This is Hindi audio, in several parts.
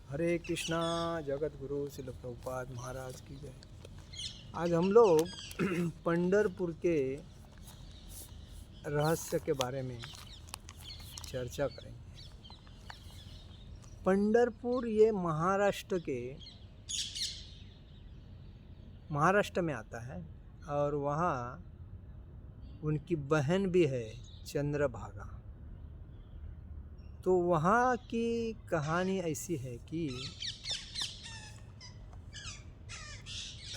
हरे कृष्णा। जगत गुरु शिल प्रभुपाद महाराज की जय। आज हम लोग पंढरपुर के रहस्य के बारे में चर्चा करेंगे। पंढरपुर ये महाराष्ट्र में आता है और वहाँ उनकी बहन भी है चंद्रभागा। तो वहाँ की कहानी ऐसी है कि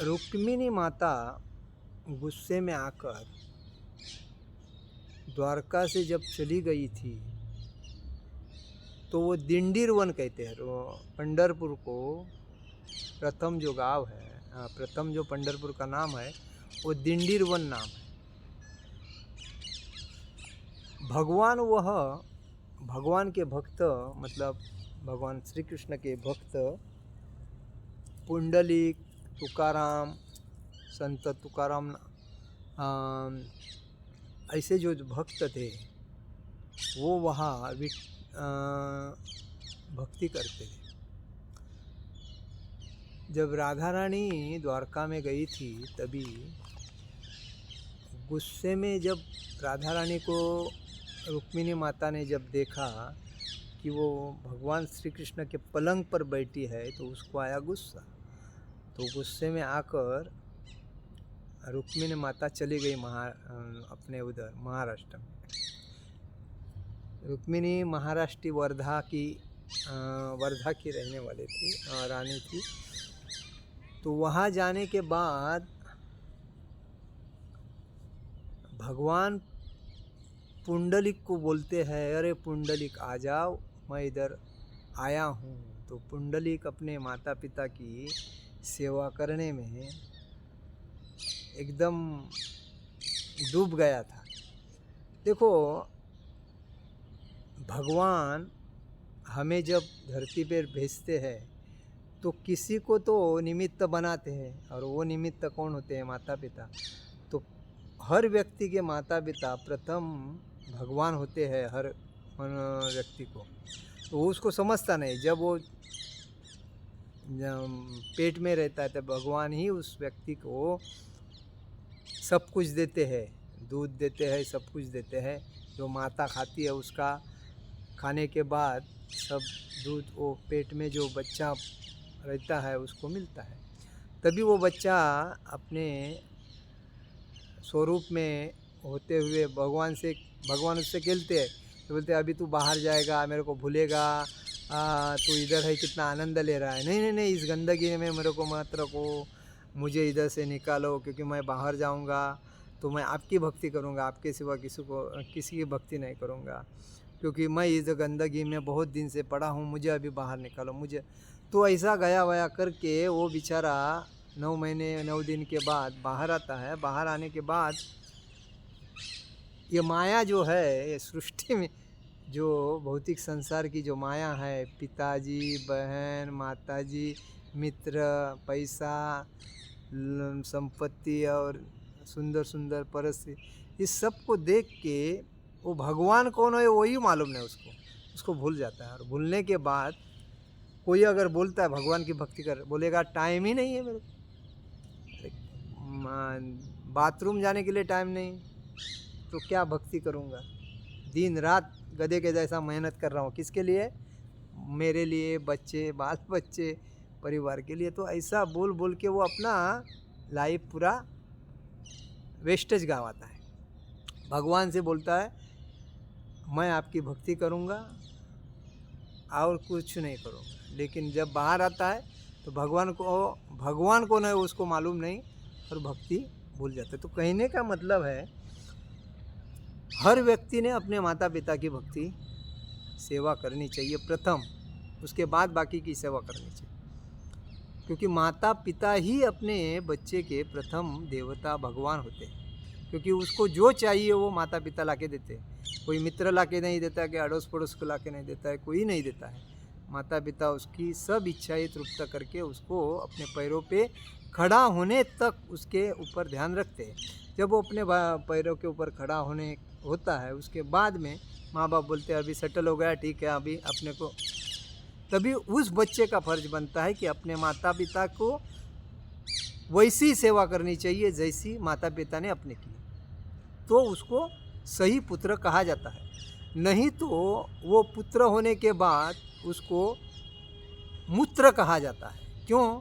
रुक्मिणी माता गुस्से में आकर द्वारका से जब चली गई थी तो वो दिंडीर वन कहते हैं। वो पंढरपुर को प्रथम जो गांव है, प्रथम जो पंढरपुर का नाम है वो दिंडीर वन नाम है। भगवान के भक्त मतलब भगवान श्री कृष्ण के भक्त पुंडलिक, तुकाराम, संत तुकाराम, ऐसे जो भक्त थे वो वहाँ भक्ति करते थे। जब राधा रानी द्वारका में गई थी तभी गुस्से में जब राधा रानी को रुक्मिणी माता ने जब देखा कि वो भगवान श्री कृष्ण के पलंग पर बैठी है तो उसको आया गुस्सा। तो गुस्से में आकर रुक्मिणी माता चली गई अपने उधर महाराष्ट्र में। रुक्मिणी महाराष्ट्र वर्धा की रहने वाली थी, रानी थी। तो वहाँ जाने के बाद भगवान पुंडलिक को बोलते हैं, अरे पुंडलिक आ जाओ, मैं इधर आया हूँ। तो पुंडलिक अपने माता पिता की सेवा करने में एकदम डूब गया था। देखो, भगवान हमें जब धरती पर भेजते हैं तो किसी को तो निमित्त बनाते हैं, और वो निमित्त कौन होते हैं? माता पिता। तो हर व्यक्ति के माता पिता प्रथम भगवान होते हैं हर व्यक्ति को। तो उसको समझता नहीं, जब वो पेट में रहता है तो भगवान ही उस व्यक्ति को सब कुछ देते हैं, दूध देते हैं, सब कुछ देते हैं। जो माता खाती है उसका खाने के बाद सब दूध वो पेट में जो बच्चा रहता है उसको मिलता है। तभी वो बच्चा अपने स्वरूप में होते हुए भगवान उससे खेलते हैं। तो बोलते अभी तू बाहर जाएगा, मेरे को भूलेगा, तू इधर है, कितना आनंद ले रहा है। नहीं नहीं, इस गंदगी में मेरे को मत रखो, मुझे इधर से निकालो, क्योंकि मैं बाहर जाऊंगा तो मैं आपकी भक्ति करूंगा, आपके सिवा किसी की भक्ति नहीं करूंगा, क्योंकि मैं इस गंदगी में बहुत दिन से पड़ा हूँ, मुझे अभी बाहर निकालो मुझे। तो ऐसा गया वया करके वो बेचारा 9 महीने 9 दिन के बाद बाहर आता है। बाहर आने के बाद ये माया जो है, ये सृष्टि में जो भौतिक संसार की जो माया है, पिताजी, बहन, माताजी, मित्र, पैसा, संपत्ति और सुंदर सुंदर परिस्थिति, इस सब को देख के वो भगवान कौन है वही मालूम नहीं उसको भूल जाता है। और भूलने के बाद कोई अगर बोलता है भगवान की भक्ति कर, बोलेगा टाइम ही नहीं है मेरे को, बाथरूम जाने के लिए टाइम नहीं, तो क्या भक्ति करूँगा? दिन रात गधे के जैसा मेहनत कर रहा हूँ, किसके लिए? मेरे लिए, बच्चे, बाल बच्चे, परिवार के लिए। तो ऐसा बोल बोल के वो अपना लाइफ पूरा वेस्टेज गंवाता है। भगवान से बोलता है मैं आपकी भक्ति करूँगा और कुछ नहीं करूँगा, लेकिन जब बाहर आता है तो भगवान को नहीं उसको मालूम नहीं और भक्ति भूल जाता है। तो कहने का मतलब है हर व्यक्ति ने अपने माता पिता की भक्ति सेवा करनी चाहिए प्रथम, उसके बाद बाकी की सेवा करनी चाहिए, क्योंकि माता पिता ही अपने बच्चे के प्रथम देवता भगवान होते हैं। क्योंकि उसको जो चाहिए वो माता पिता लाके देते हैं। कोई मित्र लाके नहीं देता, कि अड़ोस पड़ोस को लाके नहीं देता है, कोई नहीं देता है। माता पिता उसकी सब इच्छाएं तृप्त करके उसको अपने पैरों पे खड़ा होने तक उसके ऊपर ध्यान रखते हैं। जब वो अपने पैरों के ऊपर खड़ा होने होता है उसके बाद में माँ बाप बोलते हैं अभी सेटल हो गया, ठीक है, अभी अपने को तभी उस बच्चे का फर्ज बनता है कि अपने माता पिता को वैसी सेवा करनी चाहिए जैसी माता पिता ने अपने की, तो उसको सही पुत्र कहा जाता है। नहीं तो वो पुत्र होने के बाद उसको मूत्र कहा जाता है। क्यों?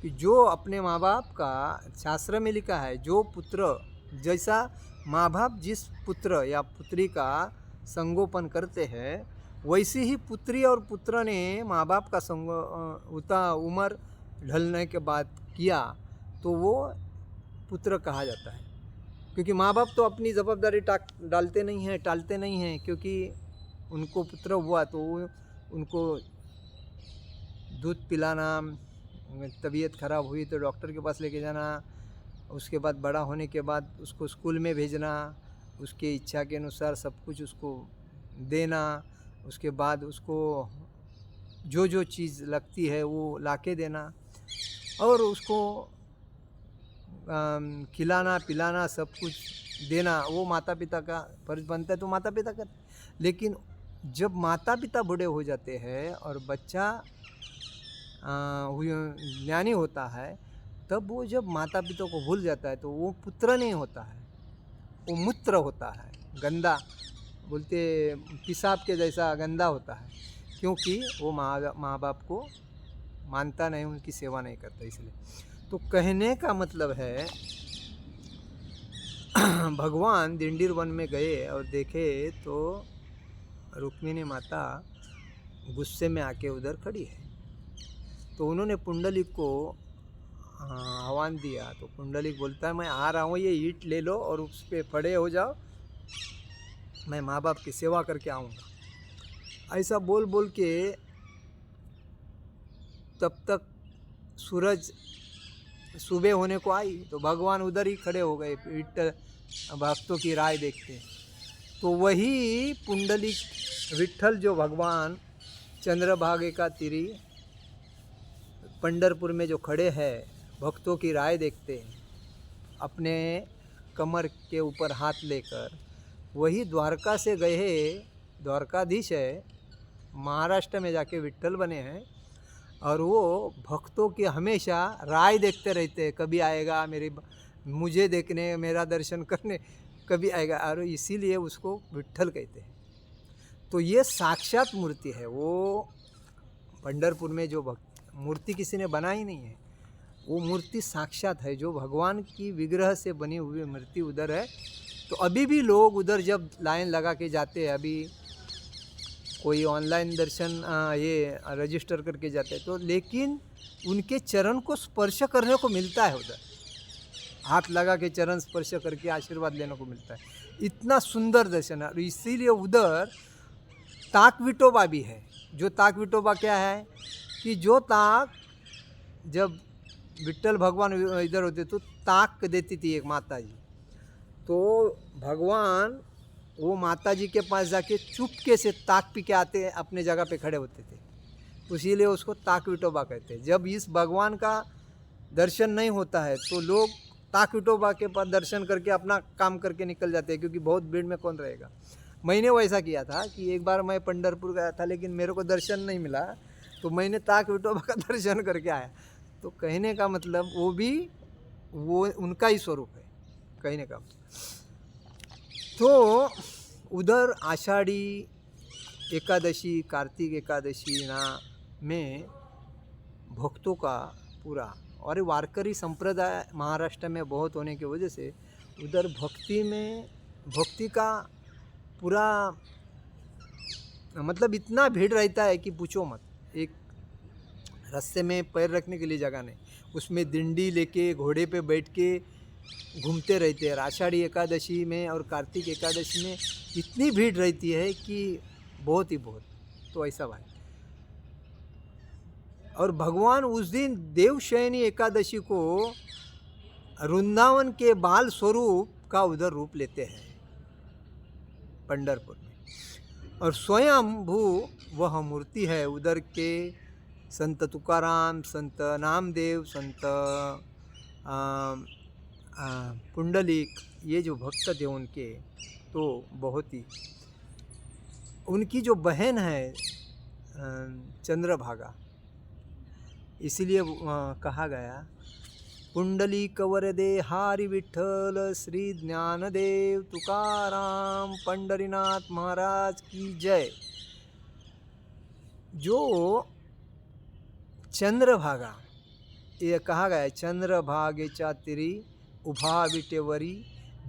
कि जो अपने माँ बाप का, शास्त्र में लिखा है, जो पुत्र जैसा माँ बाप जिस पुत्र या पुत्री का संगोपन करते हैं, वैसी ही पुत्री और पुत्र ने माँ बाप का उम्र ढलने के बाद किया तो वो पुत्र कहा जाता है। क्योंकि माँ बाप तो अपनी जवाबदारी टालते नहीं हैं, क्योंकि उनको पुत्र हुआ तो उनको दूध पिलाना, तबीयत ख़राब हुई तो डॉक्टर के पास लेके जाना, उसके बाद बड़ा होने के बाद उसको स्कूल में भेजना, उसके इच्छा के अनुसार सब कुछ उसको देना, उसके बाद उसको जो जो चीज़ लगती है वो लाके देना, और उसको खिलाना पिलाना सब कुछ देना, वो माता पिता का फर्ज बनता है, तो माता पिता का। लेकिन जब माता पिता बूढ़े हो जाते हैं और बच्चा ज्ञानी होता है, तब वो जब माता पिता को भूल जाता है तो वो पुत्र नहीं होता है, वो मूत्र होता है, गंदा, बोलते पेशाब के जैसा गंदा होता है, क्योंकि वो माँ बाप को मानता नहीं, उनकी सेवा नहीं करता। इसलिए तो कहने का मतलब है भगवान दिंडीर वन में गए और देखे तो रुक्मिणी माता गुस्से में आके उधर खड़ी है, तो उन्होंने पुंडलिक को आह्वान दिया। तो पुंडलिक बोलता है, मैं आ रहा हूँ, ये ईंट ले लो और उस पर खड़े हो जाओ, मैं माँ बाप की सेवा करके आऊँगा। ऐसा बोल बोल के तब तक सूरज सुबह होने को आई, तो भगवान उधर ही खड़े हो गए, विट्ठल भक्तों की राय देखते। तो वही पुंडलिक विट्ठल जो भगवान चंद्रभागे का तिरी पंढरपुर में जो खड़े हैं, भक्तों की राय देखते हैं, अपने कमर के ऊपर हाथ लेकर, वही द्वारका से गए, द्वारकाधीश है, महाराष्ट्र में जाके विट्ठल बने हैं, और वो भक्तों की हमेशा राय देखते रहते हैं, कभी आएगा मुझे देखने, मेरा दर्शन करने, कभी आएगा, और इसीलिए उसको विट्ठल कहते हैं। तो ये साक्षात मूर्ति है, वो पंढरपुर में जो मूर्ति किसी ने बनाई नहीं है, वो मूर्ति साक्षात है, जो भगवान की विग्रह से बनी हुई मूर्ति उधर है। तो अभी भी लोग उधर जब लाइन लगा के जाते हैं, अभी कोई ऑनलाइन दर्शन ये रजिस्टर करके जाते हैं, तो लेकिन उनके चरण को स्पर्श करने को मिलता है, उधर हाथ लगा के चरण स्पर्श करके आशीर्वाद लेने को मिलता है। इतना सुंदर दर्शन है। और इसीलिए उधर ताक विठोबा भी है। जो ताक विठोबा क्या है कि जो ताक जब विट्ठल भगवान इधर होते तो ताक देती थी एक माता जी, तो भगवान वो माता जी के पास जाके चुपके से ताक पी के आते अपने जगह पे खड़े होते थे, इसीलिए उसको ताक विठोबा कहते हैं। जब इस भगवान का दर्शन नहीं होता है तो लोग ताक विठोबा के पास दर्शन करके अपना काम करके निकल जाते हैं, क्योंकि बहुत भीड़ में कौन रहेगा। मैंने वैसा किया था कि एक बार मैं पंढरपुर गया था, लेकिन मेरे को दर्शन नहीं मिला, तो मैंने ताक विठोबा का दर्शन करके आया। तो कहने का मतलब वो उनका ही स्वरूप है, कहने का। तो उधर आषाढ़ी एकादशी, कार्तिक एकादशी में भक्तों का पूरा, और वारकरी संप्रदाय महाराष्ट्र में बहुत होने की वजह से उधर भक्ति का पूरा मतलब इतना भीड़ रहता है कि पूछो मत। एक रास्ते में पैर रखने के लिए जगह नहीं, उसमें दिंडी लेके घोड़े पे बैठ के घूमते रहते हैं। आषाढ़ी एकादशी में और कार्तिक एकादशी में इतनी भीड़ रहती है कि बहुत ही बहुत। तो ऐसा भाई, और भगवान उस दिन देवशयनी एकादशी को वृंदावन के बाल स्वरूप का उधर रूप लेते हैं पंढरपुर में, और स्वयंभू वह मूर्ति है उधर के संत तुकाराम, संत नामदेव, संत पुंडलिक, ये जो भक्त थे उनके, तो बहुत ही उनकी जो बहन है चंद्रभागा, इसीलिए कहा गया कुंडली कवरदे हारी विठ्ठल श्री ज्ञानदेव तुकाराम पंडरीनाथ महाराज की जय। जो चंद्रभागा, ये कहा गया है चंद्रभागेच्या तीरी उभा विटेवरी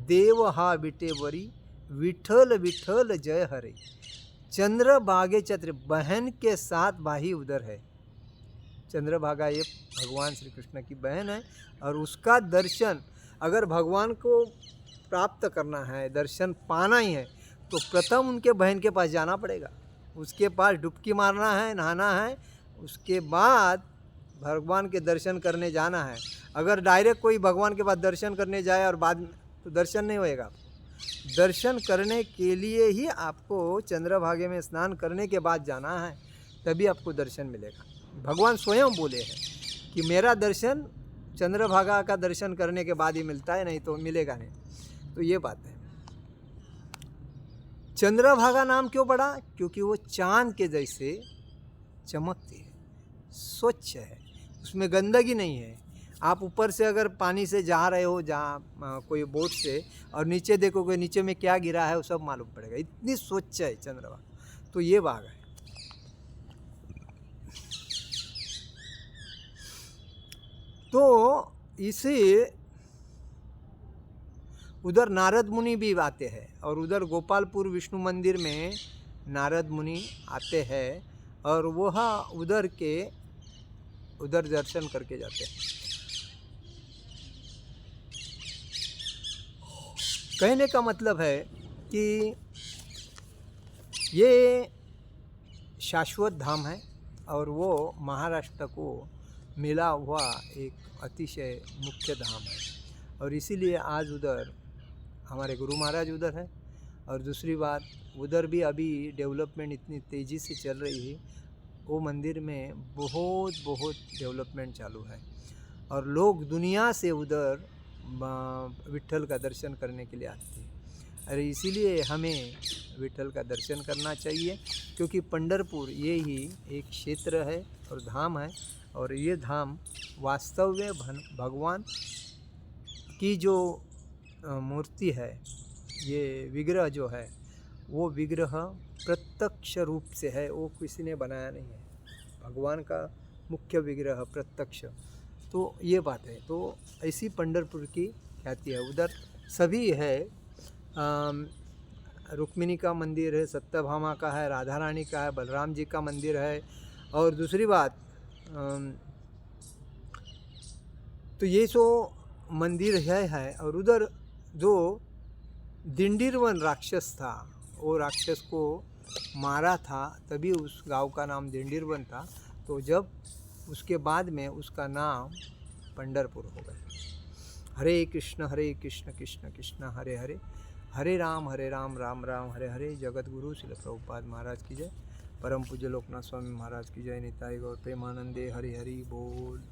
देव हा विटेवरी विठ्ठल विठ्ठल जय हरे। चंद्रभागेच्या तीरी, बहन के साथ भाई उधर है। चंद्रभागा ये भगवान श्री कृष्ण की बहन है, और उसका दर्शन अगर भगवान को प्राप्त करना है, दर्शन पाना ही है, तो प्रथम उनके बहन के पास जाना पड़ेगा, उसके पास डुबकी मारना है, नहाना है, उसके बाद भगवान के दर्शन करने जाना है। अगर डायरेक्ट कोई भगवान के पास दर्शन करने जाए और बाद में, तो दर्शन नहीं होएगा। दर्शन करने के लिए ही आपको चंद्रभागे में स्नान करने के बाद जाना है, तभी आपको दर्शन मिलेगा। भगवान स्वयं बोले हैं कि मेरा दर्शन चंद्रभागा का दर्शन करने के बाद ही मिलता है, नहीं तो मिलेगा नहीं। तो ये बात है। चंद्रभागा नाम क्यों पड़ा? क्योंकि वो चांद के जैसे चमकती है, स्वच्छ है, उसमें गंदगी नहीं है। आप ऊपर से अगर पानी से जा रहे हो, जहाँ कोई बोट से, और नीचे देखोगे नीचे में क्या गिरा है वो सब मालूम पड़ेगा, इतनी स्वच्छ है चंद्रभागा। तो ये बाग है। तो इसे उधर नारद मुनि भी आते हैं, और उधर गोपालपुर विष्णु मंदिर में नारद मुनि आते हैं, और वह उधर दर्शन करके जाते हैं। कहने का मतलब है कि ये शाश्वत धाम है, और वो महाराष्ट्र को मिला हुआ एक अतिशय मुख्य धाम है, और इसीलिए आज उधर हमारे गुरु महाराज उधर है। और दूसरी बात, उधर भी अभी डेवलपमेंट इतनी तेज़ी से चल रही है, वो मंदिर में बहुत डेवलपमेंट चालू है, और लोग दुनिया से उधर विट्ठल का दर्शन करने के लिए आते हैं। अरे इसीलिए हमें विट्ठल का दर्शन करना चाहिए, क्योंकि पंढरपुर ये ही एक क्षेत्र है और धाम है, और ये धाम वास्तव में भगवान की जो मूर्ति है, ये विग्रह जो है, वो विग्रह प्रत्यक्ष रूप से है, वो किसी ने बनाया नहीं है। भगवान का मुख्य विग्रह प्रत्यक्ष, तो ये बात है। तो ऐसी पंढरपुर की ख्याति है। उधर सभी है, रुक्मिणी का मंदिर है, सत्यभामा का है, राधा रानी का है, बलराम जी का मंदिर है, और दूसरी बात तो ये सो मंदिर है। और उधर जो दिंडीरवन राक्षस था, वो राक्षस को मारा था, तभी उस गांव का नाम दिंडीरवन था। तो जब उसके बाद में उसका नाम पंढरपुर हो गया। हरे कृष्ण कृष्ण कृष्ण हरे हरे, हरे राम राम राम हरे हरे। जगत गुरु श्रील प्रभुपाद महाराज की जय। परम पूज्य लोकनाथ स्वामी महाराज की जय। निताई गौर प्रेमानंदे हरि हरि बोल।